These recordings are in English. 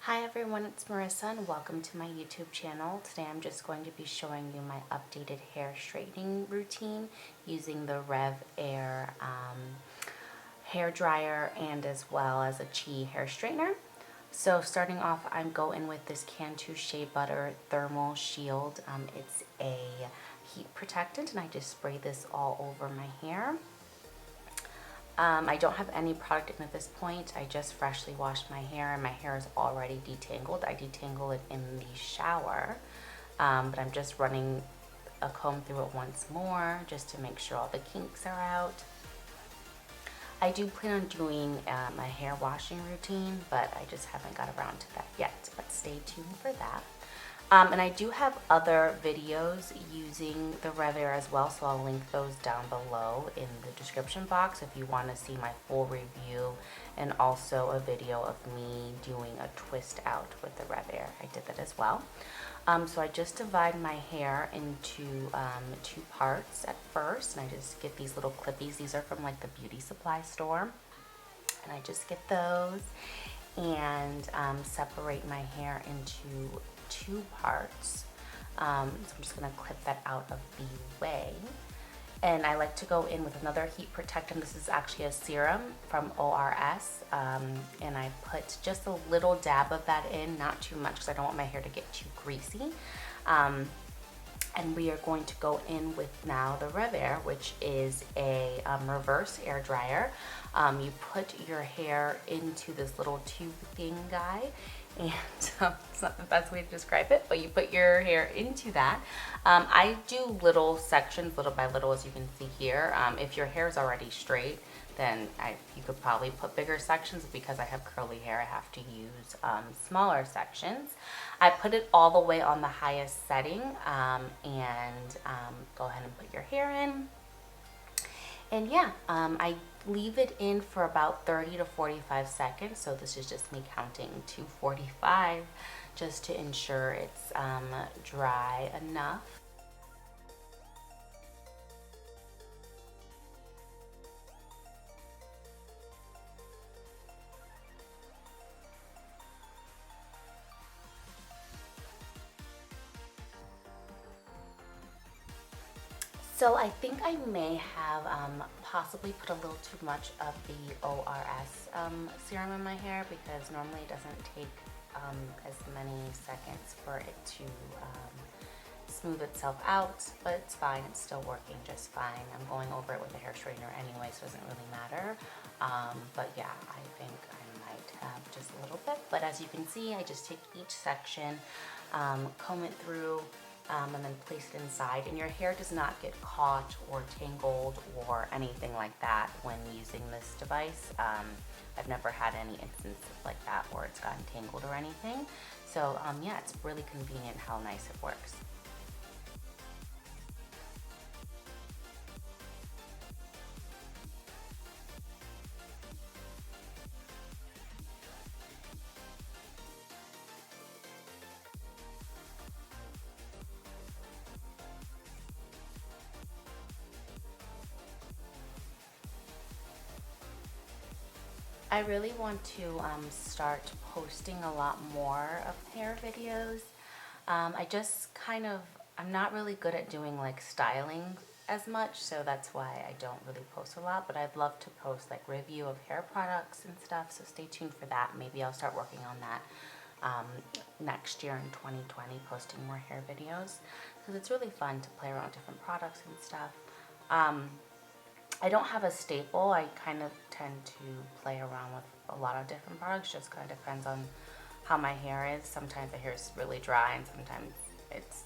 Hi everyone, it's Marissa and welcome to my YouTube channel. Today I'm just going to be showing you my updated hair straightening routine using the RevAir hair dryer and as well as a Chi hair straightener. So starting off, I'm going with this Cantu Shea Butter Thermal Shield. It's a heat protectant and I just spray this all over my hair. I don't have any product in at this point. I just freshly washed my hair and my hair is already detangled. I detangle it in the shower, but I'm just running a comb through it once more just to make sure all the kinks are out. I do plan on doing a hair washing routine, but I just haven't got around to that yet, but stay tuned for that. And I do have other videos using the RevAir as well, so I'll link those down below in the description box if you want to see my full review, and also a video of me doing a twist out with the RevAir. I did that as well. So I just divide my hair into two parts at first, and I just get these little clippies. These are from like the beauty supply store, and I just get those and separate my hair into two parts. So I'm just going to clip that out of the way. And I like to go in with another heat protectant. This is actually a serum from ORS. And I put just a little dab of that in, not too much because I don't want my hair to get too greasy. And we are going to go in with now the RevAir, which is a reverse air dryer. You put your hair into this little tube thing guy, and it's not the best way to describe it, but you put your hair into that. I do little sections, little by little, as you can see here. If your hair is already straight, then you could probably put bigger sections. Because I have curly hair, I have to use smaller sections. I put it all the way on the highest setting, and go ahead and put your hair in. And yeah, I leave it in for about 30 to 45 seconds. So this is just me counting to 45 just to ensure it's dry enough. So I think I may have possibly put a little too much of the ORS serum in my hair, because normally it doesn't take as many seconds for it to smooth itself out, but it's fine. It's still working just fine. I'm going over it with a hair straightener anyway, so it doesn't really matter. But yeah, I think I might have just a little bit. But as you can see, I just take each section, comb it through, and then place it inside, and your hair does not get caught or tangled or anything like that when using this device. I've never had any instances like that where it's gotten tangled or anything. So yeah, it's really convenient how nice it works. I really want to start posting a lot more of hair videos. I'm not really good at doing like styling as much, so that's why I don't really post a lot, but I'd love to post like review of hair products and stuff, so stay tuned for that. Maybe I'll start working on that next year in 2020, posting more hair videos, because it's really fun to play around with different products and stuff. I don't have a staple. I kind of tend to play around with a lot of different products. Just kind of depends on how my hair is. Sometimes the hair is really dry and sometimes it's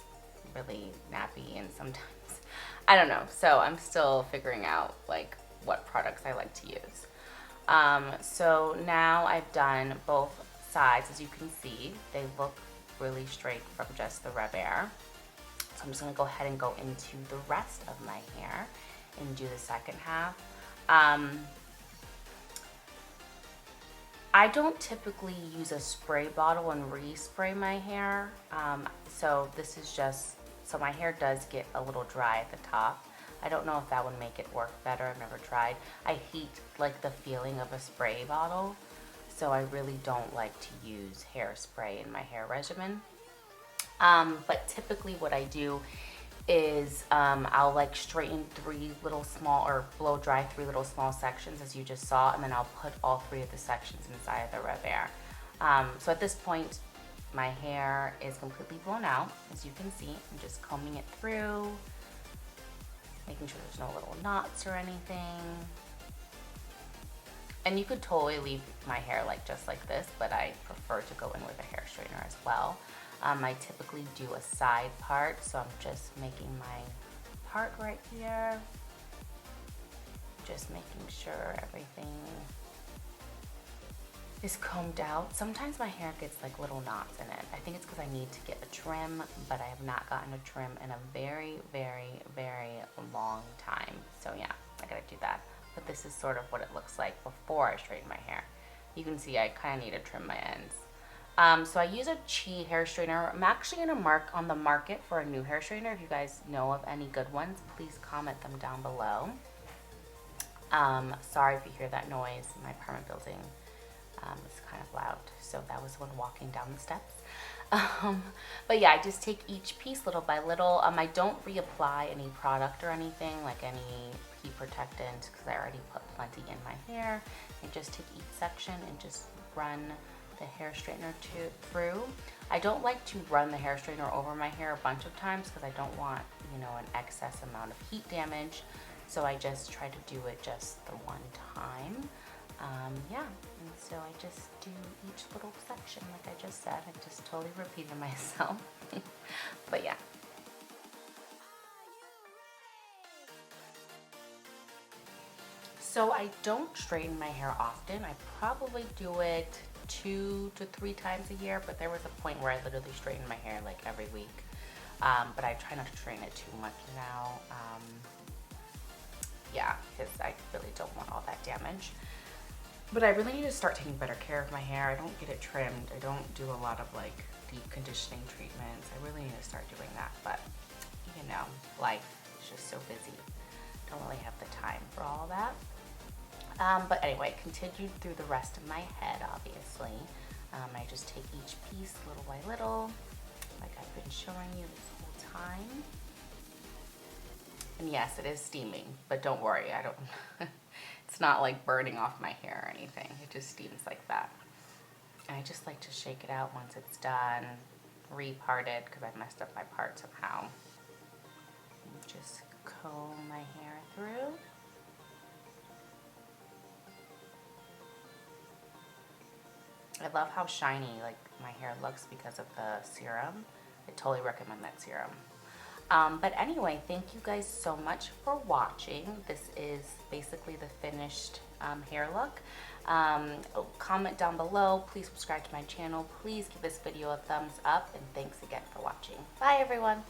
really nappy, and sometimes I don't know. So I'm still figuring out like what products I like to use. So now I've done both sides. As you can see, they look really straight from just the RevAir. So I'm just going to go ahead and go into the rest of my hair and do the second half. I don't typically use a spray bottle and respray my hair. So this is just, so my hair does get a little dry at the top. I don't know if that would make it work better. I've never tried. I hate like the feeling of a spray bottle. so I really don't like to use hairspray in my hair regimen. But typically what I do is I'll like straighten blow dry 3 little small sections as you just saw, and then I'll put all 3 of the sections inside of the RevAir. So at this point my hair is completely blown out, as you can see. I'm just combing it through, making sure there's no little knots or anything. And you could totally leave my hair like just like this, but I prefer to go in with a hair straightener as well. I typically do a side part, so I'm just making my part right here. Just making sure everything is combed out. Sometimes my hair gets like little knots in it. I think it's because I need to get a trim, but I have not gotten a trim in a very, very, very long time. So yeah, I gotta do that. But this is sort of what it looks like before I straighten my hair. You can see I kind of need to trim my ends. So I use a Chi hair straightener. I'm actually on the market for a new hair straightener. If you guys know of any good ones, please comment them down below. Sorry if you hear that noise. My apartment building is kind of loud, so that was when walking down the steps. But yeah, I just take each piece little by little. I don't reapply any product or anything, like any heat protectant, because I already put plenty in my hair. I just take each section and just run the hair straightener through. I don't like to run the hair straightener over my hair a bunch of times because I don't want, you know, an excess amount of heat damage. So I just try to do it just the one time. Yeah, and so I just do each little section like I just said. I just totally repeated myself. But yeah. So I don't straighten my hair often. I probably do it 2 to 3 times a year, but there was a point where I literally straightened my hair like every week. But I try not to straighten it too much now. Yeah, because I really don't want all that damage. But I really need to start taking better care of my hair. I don't get it trimmed. I don't do a lot of like deep conditioning treatments. I really need to start doing that. But you know, life is just so busy. Don't really have the time for all that. But anyway, continued through the rest of my head, obviously. I just take each piece little by little, like I've been showing you this whole time. And yes, it is steaming, but don't worry, it's not like burning off my hair or anything. It just steams like that. And I just like to shake it out once it's done, repart it, because I messed up my part somehow. And just comb my hair through. I love how shiny like my hair looks because of the serum. I totally recommend that serum. But anyway, thank you guys so much for watching. This is basically the finished hair look. Comment down below. Please subscribe to my channel. Please give this video a thumbs up. And thanks again for watching. Bye, everyone.